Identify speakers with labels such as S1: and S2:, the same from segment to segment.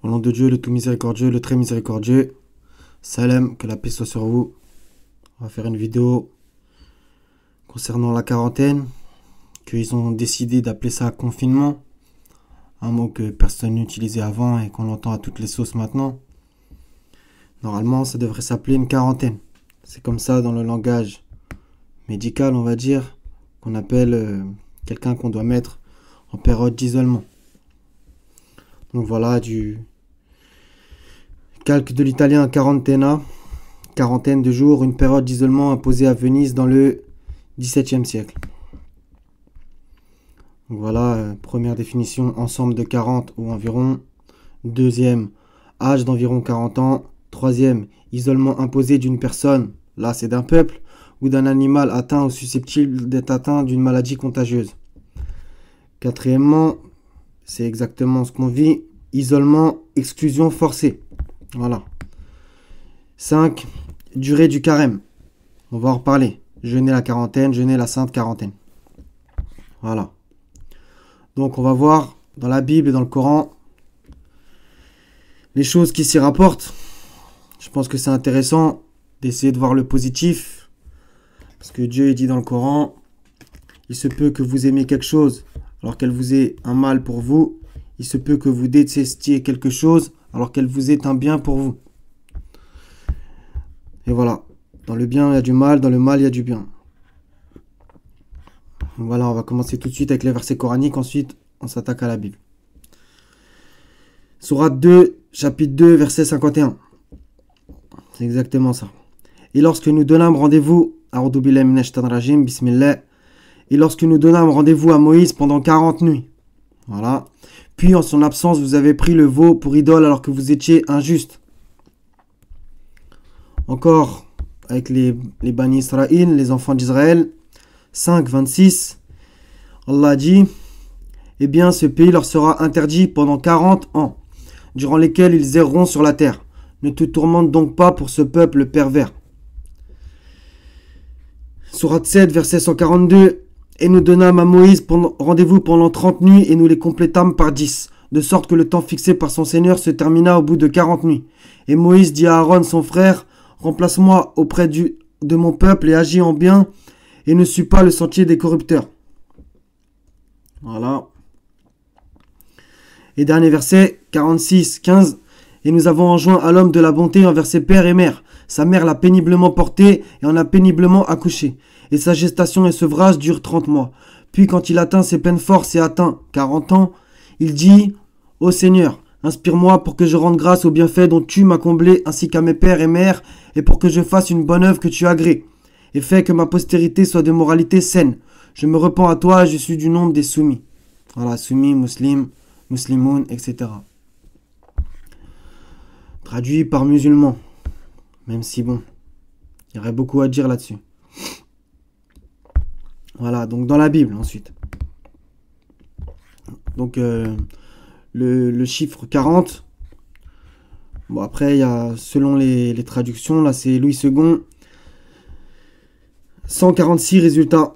S1: Au nom de Dieu, le tout miséricordieux, le très miséricordieux. Salam, que la paix soit sur vous. On va faire une vidéo concernant la quarantaine, qu'ils ont décidé d'appeler ça confinement. Un mot que personne n'utilisait avant et qu'on entend à toutes les sauces maintenant. Normalement, ça devrait s'appeler une quarantaine. C'est comme ça dans le langage médical, on va dire, qu'on appelle quelqu'un qu'on doit mettre en période d'isolement. Donc voilà, du calque de l'italien quarantena, quarantaine de jours, une période d'isolement imposée à Venise dans le XVIIe siècle. Donc voilà, première définition, ensemble de 40 ou environ. Deuxième, âge d'environ 40 ans. Troisième, isolement imposé d'une personne, là c'est d'un peuple, ou d'un animal atteint ou susceptible d'être atteint d'une maladie contagieuse. Quatrièmement, c'est exactement ce qu'on vit, isolement, exclusion forcée. Voilà. 5. Durée du carême. On va en reparler. Jeûner la quarantaine, jeûner la sainte quarantaine. Voilà. Donc on va voir dans la Bible et dans le Coran les choses qui s'y rapportent. Je pense que c'est intéressant d'essayer de voir le positif. Parce que Dieu dit dans le Coran, il se peut que vous aimiez quelque chose alors qu'elle vous est un mal pour vous. Il se peut que vous détestiez quelque chose alors qu'elle vous est un bien pour vous. Et voilà. Dans le bien, il y a du mal. Dans le mal, il y a du bien. Donc voilà, on va commencer tout de suite avec les versets coraniques. Ensuite, on s'attaque à la Bible. Sourate 2, chapitre 2, verset 51. C'est exactement ça. Et lorsque nous donnâmes rendez-vous, bismillah, et lorsque nous donnâmes rendez-vous à Moïse pendant 40 nuits. Voilà. Puis en son absence, vous avez pris le veau pour idole alors que vous étiez injuste. Encore avec les Bani Israël, les enfants d'Israël. 5, 26. Allah dit, eh bien ce pays leur sera interdit pendant 40 ans, durant lesquels ils erreront sur la terre. Ne te tourmente donc pas pour ce peuple pervers. Sourate 7, verset 142. Et nous donnâmes à Moïse rendez-vous pendant 30 nuits et nous les complétâmes par 10, de sorte que le temps fixé par son Seigneur se termina au bout de 40 nuits. Et Moïse dit à Aaron son frère, remplace-moi auprès de mon peuple et agis en bien et ne suis pas le sentier des corrupteurs. Voilà. Et dernier verset, 46, 15. Et nous avons enjoint à l'homme de la bonté envers ses pères et mères. Sa mère l'a péniblement porté et en a péniblement accouché. Et sa gestation et sevrage durent 30 mois. Puis quand il atteint ses pleines forces et atteint 40 ans, il dit, ô Seigneur, inspire-moi pour que je rende grâce aux bienfaits dont tu m'as comblé ainsi qu'à mes pères et mères et pour que je fasse une bonne œuvre que tu agrées. Et fais que ma postérité soit de moralité saine. Je me repens à toi et je suis du nombre des soumis. Voilà, soumis, muslim, muslimoun, etc. Traduit par musulman. Même si bon, il y aurait beaucoup à dire là-dessus. Voilà, donc dans la Bible ensuite. Donc le chiffre 40. Bon après, il y a, selon les traductions, là c'est Louis II. 146 résultats.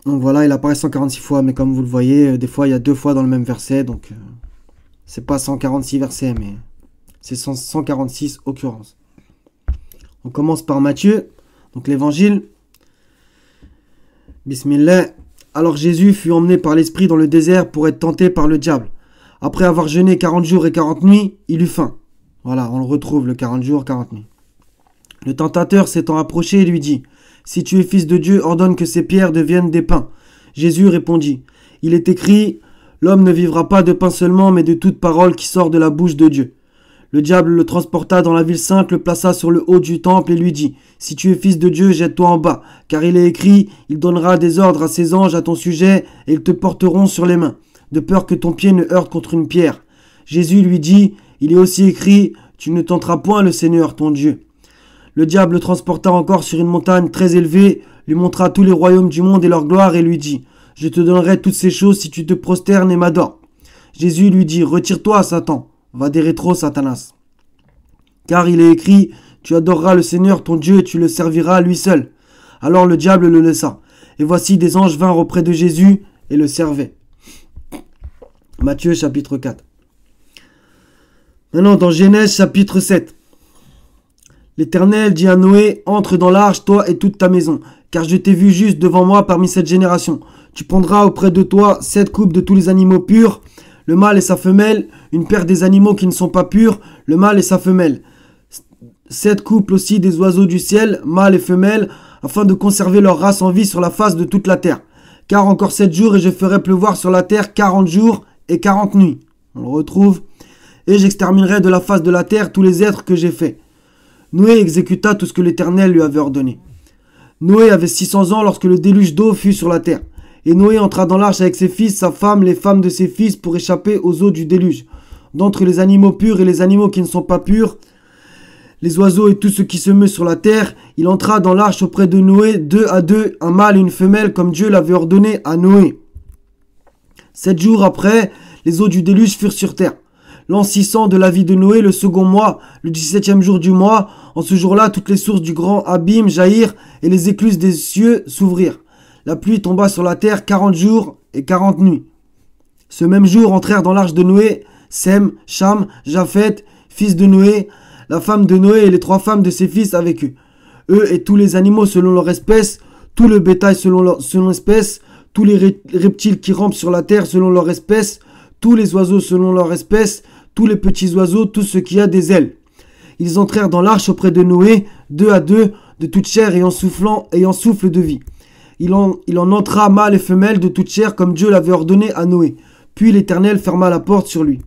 S1: Donc voilà, il apparaît 146 fois, mais comme vous le voyez, des fois il y a 2 fois dans le même verset. Donc c'est pas 146 versets, mais c'est 146 occurrences. On commence par Matthieu, donc l'évangile. Bismillah. Alors Jésus fut emmené par l'Esprit dans le désert pour être tenté par le diable. Après avoir jeûné 40 jours et 40 nuits, il eut faim. Voilà, on le retrouve le 40 jours, 40 nuits. Le tentateur s'étant approché lui dit, si tu es fils de Dieu, ordonne que ces pierres deviennent des pains. Jésus répondit, il est écrit, l'homme ne vivra pas de pain seulement, mais de toute parole qui sort de la bouche de Dieu. Le diable le transporta dans la ville sainte, le plaça sur le haut du temple et lui dit, si tu es fils de Dieu, jette-toi en bas, car il est écrit, il donnera des ordres à ses anges à ton sujet, et ils te porteront sur les mains, de peur que ton pied ne heurte contre une pierre. Jésus lui dit, il est aussi écrit, tu ne tenteras point le Seigneur ton Dieu. Le diable le transporta encore sur une montagne très élevée, lui montra tous les royaumes du monde et leur gloire, et lui dit, je te donnerai toutes ces choses si tu te prosternes et m'adores. Jésus lui dit, retire-toi, Satan. Va des rétro, Satanas. Car il est écrit, tu adoreras le Seigneur ton Dieu et tu le serviras lui seul. Alors le diable le laissa. Et voici des anges vinrent auprès de Jésus et le servaient. Matthieu chapitre 4. Maintenant, dans Genèse chapitre 7. L'Éternel dit à Noé, entre dans l'arche, toi et toute ta maison, car je t'ai vu juste devant moi parmi cette génération. Tu prendras auprès de toi 7 couples de tous les animaux purs, le mâle et sa femelle, une paire des animaux qui ne sont pas purs, le mâle et sa femelle. 7 couples aussi des oiseaux du ciel, mâles et femelles, afin de conserver leur race en vie sur la face de toute la terre. Car encore 7 jours et je ferai pleuvoir sur la terre 40 jours et 40 nuits. On le retrouve. Et j'exterminerai de la face de la terre tous les êtres que j'ai faits. Noé exécuta tout ce que l'Éternel lui avait ordonné. Noé avait 600 ans lorsque le déluge d'eau fut sur la terre. Et Noé entra dans l'arche avec ses fils, sa femme, les femmes de ses fils pour échapper aux eaux du déluge. D'entre les animaux purs et les animaux qui ne sont pas purs, les oiseaux et tout ce qui se meut sur la terre, il entra dans l'arche auprès de Noé, 2 à 2, un mâle et une femelle, comme Dieu l'avait ordonné à Noé. 7 jours après, les eaux du déluge furent sur terre. L'an 600 de la vie de Noé, le second mois, le 17e jour du mois, en ce jour-là, toutes les sources du grand abîme jaillirent et les écluses des cieux s'ouvrirent. La pluie tomba sur la terre 40 jours et 40 nuits. Ce même jour entrèrent dans l'arche de Noé Sem, Cham, Japheth, fils de Noé, la femme de Noé et les 3 femmes de ses fils avec eux. Eux et tous les animaux selon leur espèce, tout le bétail selon espèce, tous les reptiles qui rampent sur la terre selon leur espèce, tous les oiseaux selon leur espèce, tous les petits oiseaux, tout ce qui a des ailes. Ils entrèrent dans l'arche auprès de Noé, 2 à 2, de toute chair ayant souffle de vie. Il en entra mâle et femelle de toute chair comme Dieu l'avait ordonné à Noé. Puis l'Éternel ferma la porte sur lui.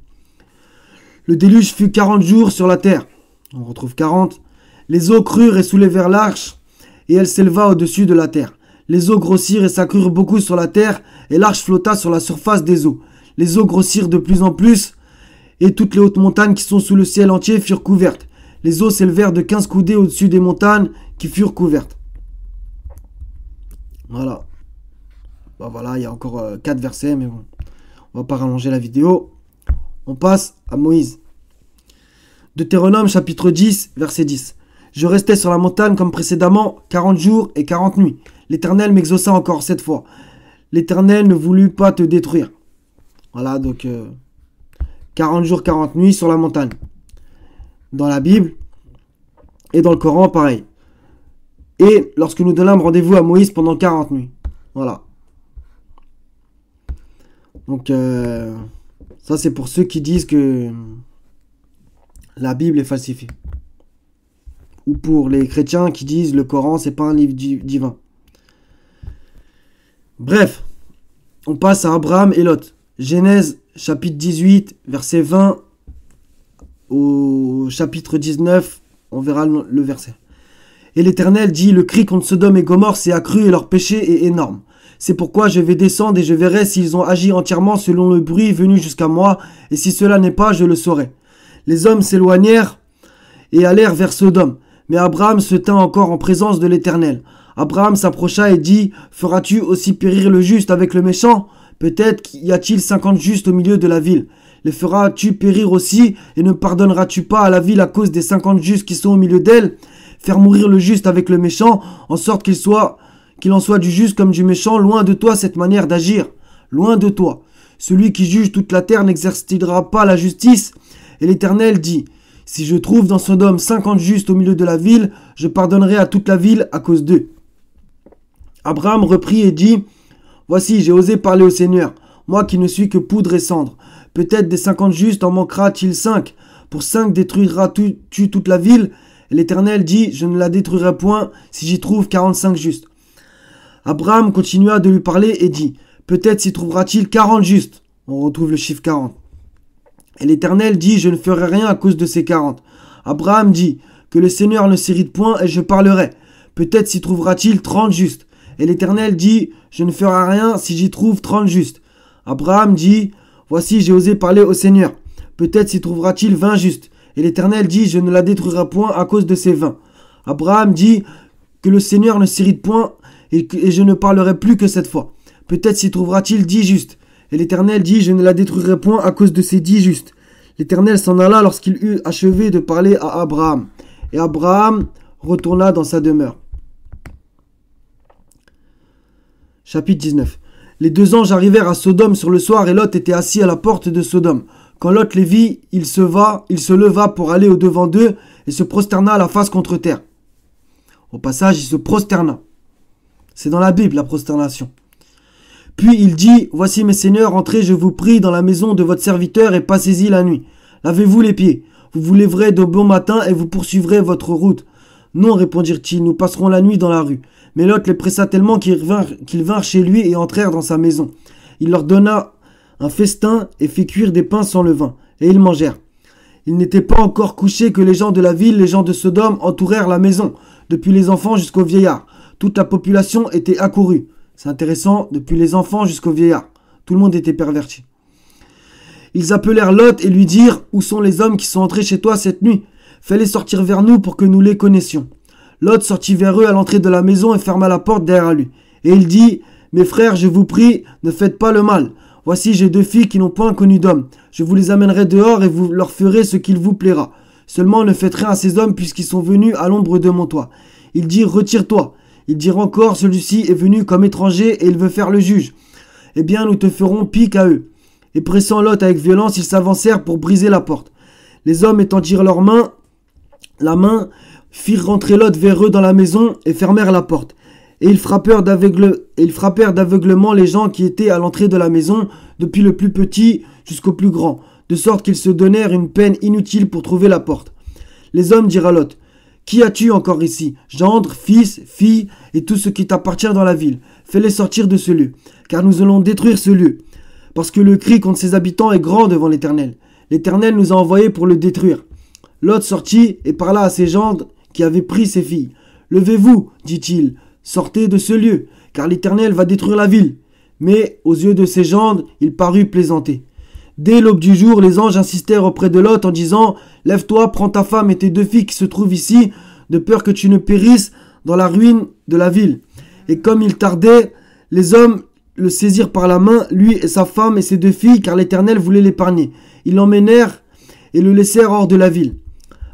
S1: Le déluge fut 40 jours sur la terre. On retrouve 40. Les eaux crurent et soulevèrent l'arche, et elle s'éleva au-dessus de la terre. Les eaux grossirent et s'accrurent beaucoup sur la terre, et l'arche flotta sur la surface des eaux. Les eaux grossirent de plus en plus, et toutes les hautes montagnes qui sont sous le ciel entier furent couvertes. Les eaux s'élevèrent de 15 coudées au-dessus des montagnes qui furent couvertes. Voilà. Voilà, il y a encore 4 versets, mais bon, on va pas rallonger la vidéo. On passe à Moïse. Deutéronome chapitre 10, verset 10. Je restais sur la montagne comme précédemment 40 jours et 40 nuits. L'Éternel m'exauça encore 7 fois. L'Éternel ne voulut pas te détruire. Voilà, donc 40 jours, 40 nuits sur la montagne. Dans la Bible et dans le Coran, pareil. Et lorsque nous donnâmes rendez-vous à Moïse pendant 40 nuits. Voilà. Donc, ça c'est pour ceux qui disent que la Bible est falsifiée. Ou pour les chrétiens qui disent le Coran c'est pas un livre divin. Bref, on passe à Abraham et Lot. Genèse chapitre 18, verset 20 au chapitre 19, on verra le verset. Et l'Éternel dit, le cri contre Sodome et Gomorrhe s'est accru et leur péché est énorme. C'est pourquoi je vais descendre et je verrai s'ils ont agi entièrement selon le bruit venu jusqu'à moi, et si cela n'est pas, je le saurai. Les hommes s'éloignèrent et allèrent vers Sodome, mais Abraham se tint encore en présence de l'Éternel. Abraham s'approcha et dit, feras-tu aussi périr le juste avec le méchant ? Peut-être y a-t-il 50 justes au milieu de la ville. Les feras-tu périr aussi, et ne pardonneras-tu pas à la ville à cause des 50 justes qui sont au milieu d'elle ? Faire mourir le juste avec le méchant, en sorte qu'il en soit du juste comme du méchant, loin de toi cette manière d'agir. Loin de toi. Celui qui juge toute la terre n'exercera pas la justice. Et l'Éternel dit, si je trouve dans Sodome 50 justes au milieu de la ville, je pardonnerai à toute la ville à cause d'eux. Abraham reprit et dit, voici, j'ai osé parler au Seigneur, moi qui ne suis que poudre et cendre. Peut-être des 50 justes en manquera-t-il 5. Pour 5 détruiras-tu toute la ville ? Et l'Éternel dit, je ne la détruirai point si j'y trouve 45 justes. Abraham continua de lui parler et dit, peut-être s'y trouvera-t-il 40 justes. On retrouve le chiffre 40. Et l'Éternel dit, je ne ferai rien à cause de ces 40. Abraham dit, que le Seigneur ne s'irrite point et je parlerai. Peut-être s'y trouvera-t-il 30 justes. Et l'Éternel dit, je ne ferai rien si j'y trouve 30 justes. Abraham dit, voici j'ai osé parler au Seigneur. Peut-être s'y trouvera-t-il 20 justes. Et l'Éternel dit, je ne la détruirai point à cause de ces 20. Abraham dit, que le Seigneur ne s'irrite point et je ne parlerai plus que cette fois. Peut-être s'y trouvera-t-il 10 justes. Et l'Éternel dit, je ne la détruirai point à cause de ces 10 justes. L'Éternel s'en alla lorsqu'il eut achevé de parler à Abraham. Et Abraham retourna dans sa demeure. Chapitre 19. Les 2 anges arrivèrent à Sodome sur le soir et Lot était assis à la porte de Sodome. Quand Lot les vit, il se leva pour aller au-devant d'eux et se prosterna la face contre terre. Au passage, il se prosterna. C'est dans la Bible, la prosternation. Puis il dit, « Voici mes seigneurs, entrez, je vous prie, dans la maison de votre serviteur et passez-y la nuit. Lavez-vous les pieds. Vous vous lèverez de bon matin et vous poursuivrez votre route. » Non, répondirent-ils, nous passerons la nuit dans la rue. Mais Lot les pressa tellement qu'ils vinrent chez lui et entrèrent dans sa maison. Il leur donna un festin et fit cuire des pains sans levain. Et ils mangèrent. Il n'était pas encore couché que les gens de la ville, les gens de Sodome, entourèrent la maison, depuis les enfants jusqu'aux vieillards. Toute la population était accourue. C'est intéressant, depuis les enfants jusqu'aux vieillards. Tout le monde était perverti. Ils appelèrent Lot et lui dirent, « Où sont les hommes qui sont entrés chez toi cette nuit? Fais-les sortir vers nous pour que nous les connaissions. » Lot sortit vers eux à l'entrée de la maison et ferma la porte derrière lui. Et il dit, « Mes frères, je vous prie, ne faites pas le mal. Voici, j'ai 2 filles qui n'ont point connu d'homme. Je vous les amènerai dehors et vous leur ferez ce qu'il vous plaira. Seulement ne faites rien à ces hommes puisqu'ils sont venus à l'ombre de mon toit. » Ils dirent, « Retire-toi. » Ils dirent encore, « Celui-ci est venu comme étranger et il veut faire le juge. Eh bien, nous te ferons pis qu'à eux. » Et pressant Lot avec violence, ils s'avancèrent pour briser la porte. Les hommes étendirent la main, firent rentrer Lot vers eux dans la maison et fermèrent la porte. Et ils frappèrent d'aveuglement les gens qui étaient à l'entrée de la maison, depuis le plus petit jusqu'au plus grand, de sorte qu'ils se donnèrent une peine inutile pour trouver la porte. Les hommes dirent à Lot, « Qui as-tu encore ici? Gendre, fils, fille, et tout ce qui t'appartient dans la ville. Fais-les sortir de ce lieu, car nous allons détruire ce lieu. Parce que le cri contre ses habitants est grand devant l'Éternel. L'Éternel nous a envoyés pour le détruire. » Lot sortit et parla à ses gendres qui avaient pris ses filles. « Levez-vous, dit-il, sortez de ce lieu, car l'Éternel va détruire la ville. » Mais aux yeux de ses gendres, il parut plaisanter. Dès l'aube du jour, les anges insistèrent auprès de Lot en disant, « Lève-toi, prends ta femme et tes 2 filles qui se trouvent ici, de peur que tu ne périsses dans la ruine de la ville. » Et comme il tardait, les hommes le saisirent par la main, lui et sa femme et ses 2 filles, car l'Éternel voulait l'épargner. Ils l'emmenèrent et le laissèrent hors de la ville.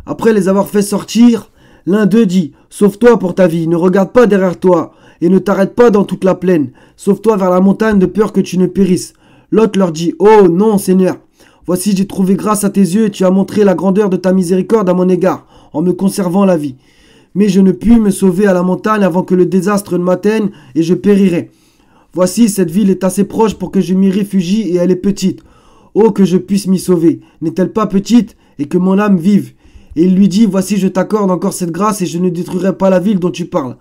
S1: Après les avoir fait sortir, l'un d'eux dit, « Sauve-toi pour ta vie, ne regarde pas derrière toi, et ne t'arrête pas dans toute la plaine. Sauve-toi vers la montagne de peur que tu ne périsses. » Lot leur dit, « Oh non, Seigneur, voici j'ai trouvé grâce à tes yeux et tu as montré la grandeur de ta miséricorde à mon égard, en me conservant la vie. Mais je ne puis me sauver à la montagne avant que le désastre ne m'atteigne et je périrai. Voici, cette ville est assez proche pour que je m'y réfugie et elle est petite. Oh, que je puisse m'y sauver. N'est-elle pas petite et que mon âme vive? » Et il lui dit, « Voici, je t'accorde encore cette grâce et je ne détruirai pas la ville dont tu parles.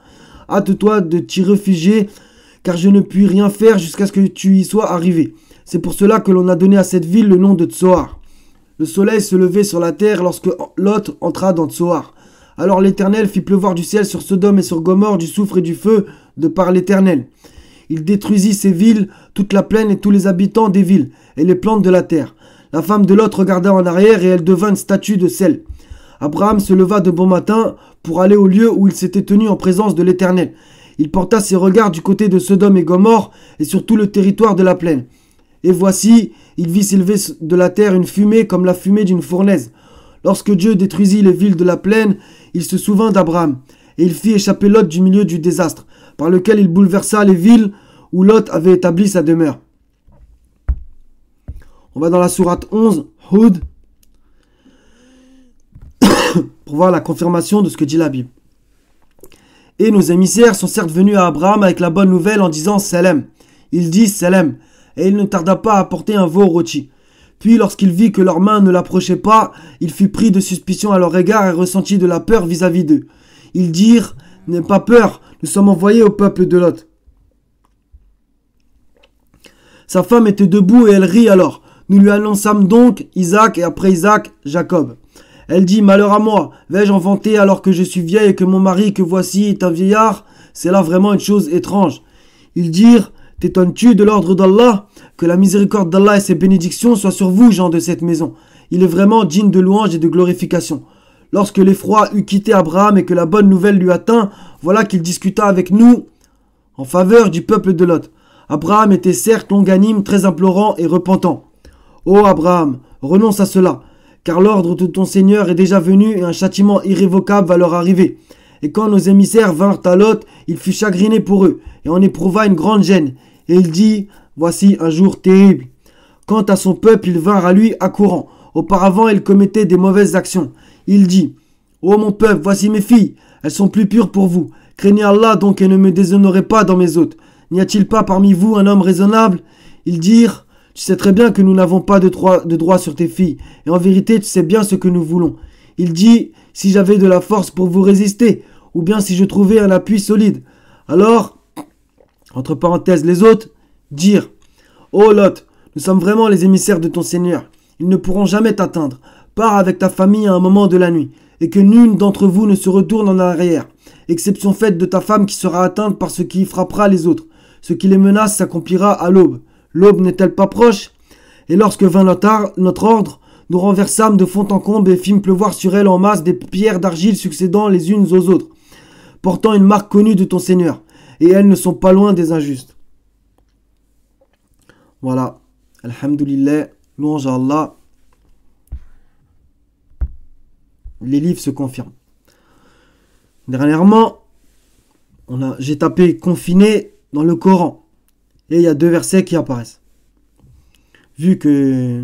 S1: Hâte-toi de t'y réfugier, car je ne puis rien faire jusqu'à ce que tu y sois arrivé. C'est pour cela que l'on a donné à cette ville le nom de Tsoar. » Le soleil se levait sur la terre lorsque Lot entra dans Tsoar. Alors l'Éternel fit pleuvoir du ciel sur Sodome et sur Gomorrhe du soufre et du feu de par l'Éternel. Il détruisit ces villes, toute la plaine et tous les habitants des villes, et les plantes de la terre. La femme de Lot regarda en arrière et elle devint une statue de sel. Abraham se leva de bon matin pour aller au lieu où il s'était tenu en présence de l'Éternel. Il porta ses regards du côté de Sodome et Gomorrhe et sur tout le territoire de la plaine. Et voici, il vit s'élever de la terre une fumée comme la fumée d'une fournaise. Lorsque Dieu détruisit les villes de la plaine, il se souvint d'Abraham, et il fit échapper Lot du milieu du désastre, par lequel il bouleversa les villes où Lot avait établi sa demeure. On va dans la sourate 11, Hud, pour voir la confirmation de ce que dit la Bible. Et nos émissaires sont certes venus à Abraham avec la bonne nouvelle en disant Salam. Il dit Salam, et il ne tarda pas à apporter un veau rôti. Puis lorsqu'il vit que leurs mains ne l'approchaient pas, il fut pris de suspicion à leur égard et ressentit de la peur vis-à-vis d'eux. Ils dirent, n'aie pas peur, nous sommes envoyés au peuple de Lot. Sa femme était debout et elle rit alors. Nous lui annonçâmes donc Isaac et après Isaac, Jacob. Elle dit, malheur à moi, vais-je en vanter alors que je suis vieille et que mon mari que voici est un vieillard? C'est là vraiment une chose étrange. Ils dirent, t'étonnes-tu de l'ordre d'Allah? Que la miséricorde d'Allah et ses bénédictions soient sur vous, gens de cette maison. Il est vraiment digne de louange et de glorification. Lorsque l'effroi eut quitté Abraham et que la bonne nouvelle lui atteint, voilà qu'il discuta avec nous en faveur du peuple de Lot. Abraham était certes longanime, très implorant et repentant. Ô Abraham, renonce à cela, car l'ordre de ton Seigneur est déjà venu et un châtiment irrévocable va leur arriver. Et quand nos émissaires vinrent à Lot, il fut chagriné pour eux, et en éprouva une grande gêne. Et il dit, voici un jour terrible. Quant à son peuple, ils vinrent à lui accourant. Auparavant, il commettait des mauvaises actions. Il dit, ô mon peuple, voici mes filles, elles sont plus pures pour vous. Craignez Allah donc et ne me déshonorez pas dans mes hôtes. N'y a-t-il pas parmi vous un homme raisonnable? Ils dirent, tu sais très bien que nous n'avons pas de droit sur tes filles, et en vérité tu sais bien ce que nous voulons. Il dit, si j'avais de la force pour vous résister, ou bien si je trouvais un appui solide. Alors, entre parenthèses, les autres dirent, ô Lot, nous sommes vraiment les émissaires de ton Seigneur. Ils ne pourront jamais t'atteindre. Pars avec ta famille à un moment de la nuit, et que nul d'entre vous ne se retourne en arrière, exception faite de ta femme qui sera atteinte par ce qui frappera les autres. Ce qui les menace s'accomplira à l'aube. L'aube n'est-elle pas proche? Et lorsque vint notre ordre, nous renversâmes de fond en comble et fîmes pleuvoir sur elle en masse des pierres d'argile succédant les unes aux autres, portant une marque connue de ton Seigneur, et elles ne sont pas loin des injustes. Voilà. Alhamdulillah, louange à Allah. Les livres se confirment. Dernièrement, j'ai tapé confiné dans le Coran. Et il y a 2 versets qui apparaissent. Vu que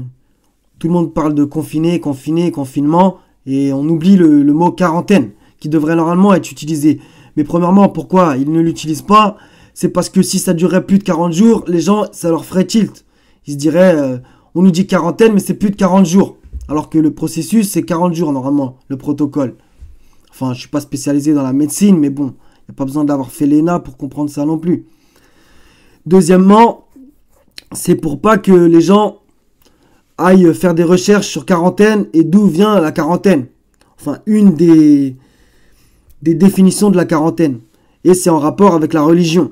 S1: tout le monde parle de confiné, confinement, et on oublie le mot quarantaine, qui devrait normalement être utilisé. Mais premièrement, pourquoi ils ne l'utilisent pas? C'est parce que si ça durait plus de 40 jours, les gens, ça leur ferait tilt. Ils se diraient, on nous dit quarantaine, mais c'est plus de 40 jours. Alors que le processus, c'est 40 jours normalement, le protocole. Enfin, je ne suis pas spécialisé dans la médecine, mais bon, il n'y a pas besoin d'avoir fait l'ENA pour comprendre ça non plus. Deuxièmement, c'est pour pas que les gens aillent faire des recherches sur quarantaine et d'où vient la quarantaine. Enfin, une des définitions de la quarantaine. Et c'est en rapport avec la religion.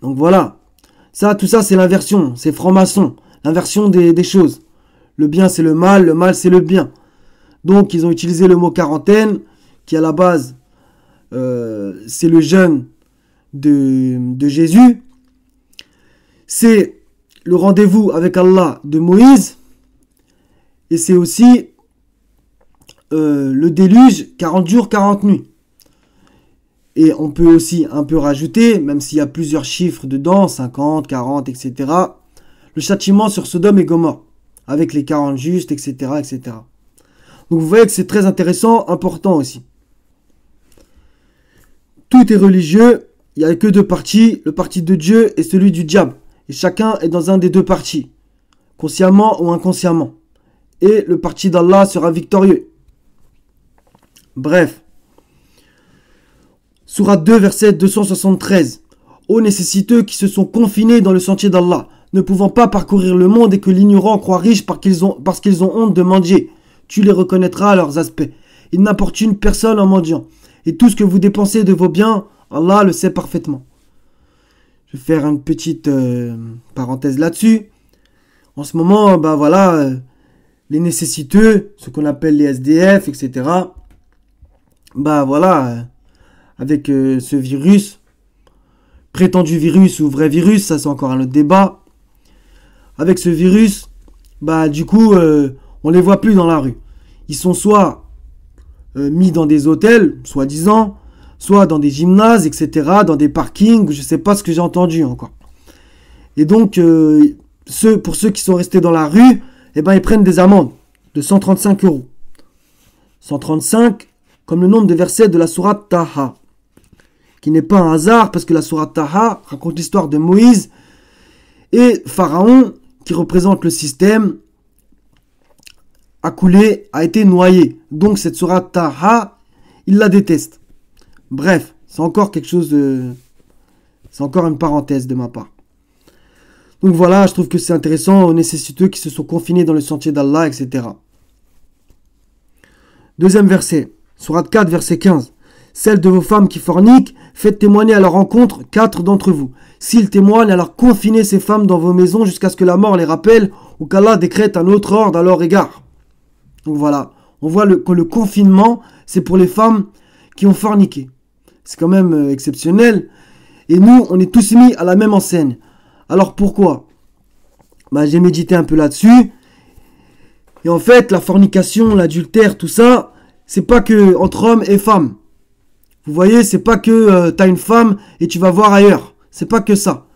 S1: Donc voilà. Tout ça, c'est l'inversion. C'est franc-maçon. L'inversion des choses. Le bien, c'est le mal c'est le bien. Donc, ils ont utilisé le mot quarantaine, qui à la base, c'est le jeûne de Jésus. C'est le rendez-vous avec Allah de Moïse. Et c'est aussi le déluge, 40 jours, 40 nuits. Et on peut aussi un peu rajouter, même s'il y a plusieurs chiffres dedans, 50, 40, etc. Le châtiment sur Sodome et Gomorrhe, avec les 40 justes, etc., etc. Donc vous voyez que c'est très intéressant, important aussi. Tout est religieux, il n'y a que 2 partis, le parti de Dieu et celui du diable. Et chacun est dans un des 2 partis, consciemment ou inconsciemment. Et le parti d'Allah sera victorieux. Bref. Sourate 2, verset 273. Ô nécessiteux qui se sont confinés dans le sentier d'Allah, ne pouvant pas parcourir le monde et que l'ignorant croit riche parce qu'ils ont honte de mendier. Tu les reconnaîtras à leurs aspects. Ils n'importunent personne en mendiant. Et tout ce que vous dépensez de vos biens, Allah le sait parfaitement. Je vais faire une petite parenthèse là-dessus. En ce moment, les nécessiteux, ce qu'on appelle les SDF, etc. Avec ce virus, prétendu virus ou vrai virus, ça c'est encore un autre débat. Avec ce virus, on les voit plus dans la rue. Ils sont soit mis dans des hôtels, soi-disant, soit dans des gymnases, etc., dans des parkings, je sais pas ce que j'ai entendu encore. Et donc, pour ceux qui sont restés dans la rue, ils prennent des amendes de 135 €. 135, comme le nombre de versets de la sourate Taha, qui n'est pas un hasard, parce que la sourate Taha raconte l'histoire de Moïse et Pharaon, qui représente le système, a coulé, a été noyé. Donc cette sourate Taha, il la déteste. Bref, c'est encore quelque chose de... C'est encore une parenthèse de ma part. Donc voilà, je trouve que c'est intéressant aux nécessiteux qui se sont confinés dans le sentier d'Allah, etc. Deuxième verset, sourate 4, verset 15. Celles de vos femmes qui forniquent, faites témoigner à leur rencontre 4 d'entre vous. S'ils témoignent, alors confinez ces femmes dans vos maisons jusqu'à ce que la mort les rappelle ou qu'Allah décrète un autre ordre à leur égard. Donc voilà, on voit que le confinement, c'est pour les femmes qui ont forniqué. C'est quand même exceptionnel. Et nous, on est tous mis à la même enseigne. Alors pourquoi? J'ai médité un peu là-dessus. Et en fait, la fornication, l'adultère, tout ça, c'est pas que entre hommes et femmes. Vous voyez, c'est pas que t'as une femme et tu vas voir ailleurs. C'est pas que ça.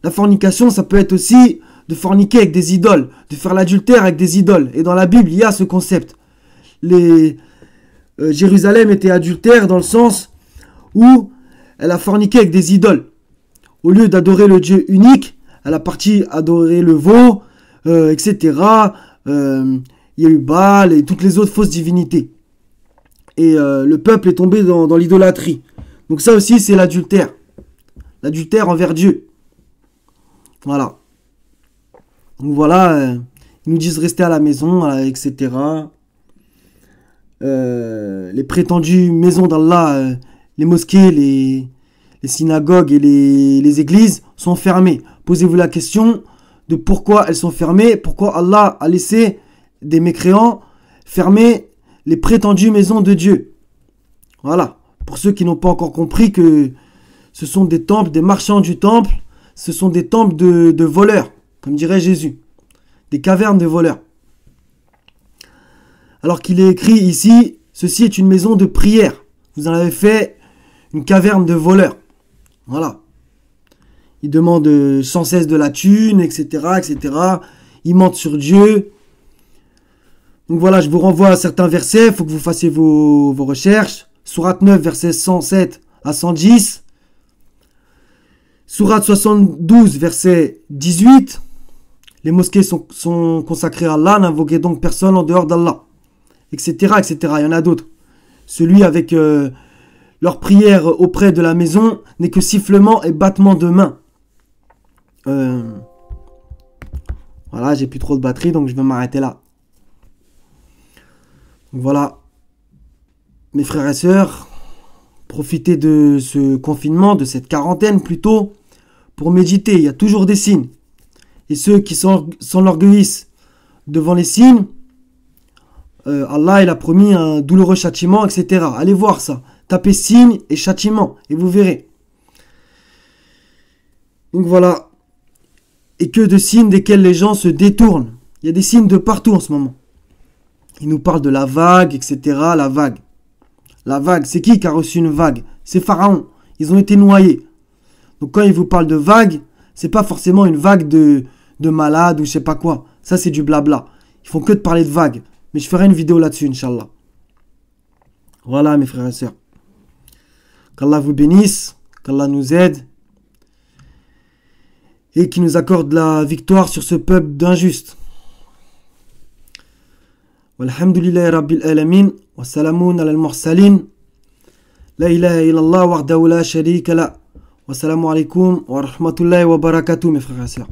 S1: La fornication, ça peut être aussi de forniquer avec des idoles, de faire l'adultère avec des idoles. Et dans la Bible, il y a ce concept. Jérusalem était adultère dans le sens où elle a forniqué avec des idoles. Au lieu d'adorer le Dieu unique, elle a parti adorer le veau, etc. Il y a eu Baal et toutes les autres fausses divinités. Et le peuple est tombé dans l'idolâtrie. Donc ça aussi, c'est l'adultère. L'adultère envers Dieu. Voilà. Donc voilà, ils nous disent rester à la maison, etc. Les prétendues maisons d'Allah, les mosquées, les synagogues et les églises sont fermées. Posez-vous la question de pourquoi elles sont fermées, pourquoi Allah a laissé des mécréants fermer les prétendues maisons de Dieu. Voilà. Pour ceux qui n'ont pas encore compris que ce sont des temples, des marchands du temple, ce sont des temples de voleurs, comme dirait Jésus. Des cavernes de voleurs. Alors qu'il est écrit ici, ceci est une maison de prière. Vous en avez fait une caverne de voleurs. Voilà. Ils demandent sans cesse de la thune, etc., etc. Ils mentent sur Dieu. Donc voilà, je vous renvoie à certains versets. Il faut que vous fassiez vos recherches. Sourate 9, versets 107 à 110. Sourate 72, verset 18. Les mosquées sont consacrées à Allah. N'invoquez donc personne en dehors d'Allah. Etc., etc. Il y en a d'autres. Celui avec leur prière auprès de la maison n'est que sifflement et battement de main. Voilà, j'ai plus trop de batterie, donc je vais m'arrêter là. Donc voilà, mes frères et sœurs, profitez de ce confinement, de cette quarantaine plutôt, pour méditer. Il y a toujours des signes. Et ceux qui s'enorgueillissent devant les signes, Allah il a promis un douloureux châtiment, etc. Allez voir ça. Tapez signe et châtiment et vous verrez. Donc voilà. Et que de signes desquels les gens se détournent. Il y a des signes de partout en ce moment. Ils nous parlent de la vague, etc. La vague. La vague, c'est qui a reçu une vague? C'est Pharaon. Ils ont été noyés. Donc quand ils vous parlent de vague, c'est pas forcément une vague de malades ou je sais pas quoi. Ça c'est du blabla. Ils font que de parler de vagues. Mais je ferai une vidéo là-dessus, Inch'Allah. Voilà mes frères et sœurs. Qu'Allah vous bénisse, qu'Allah nous aide et qu'il nous accorde la victoire sur ce peuple d'injustes. Walhamdulillahi Rabbil Alamin wa salamun ala al-mursalin la ilaha illallah wahdahu la sharika la wa salamu alaykum wa rahmatullahi wa barakatuh mes frères et sœurs.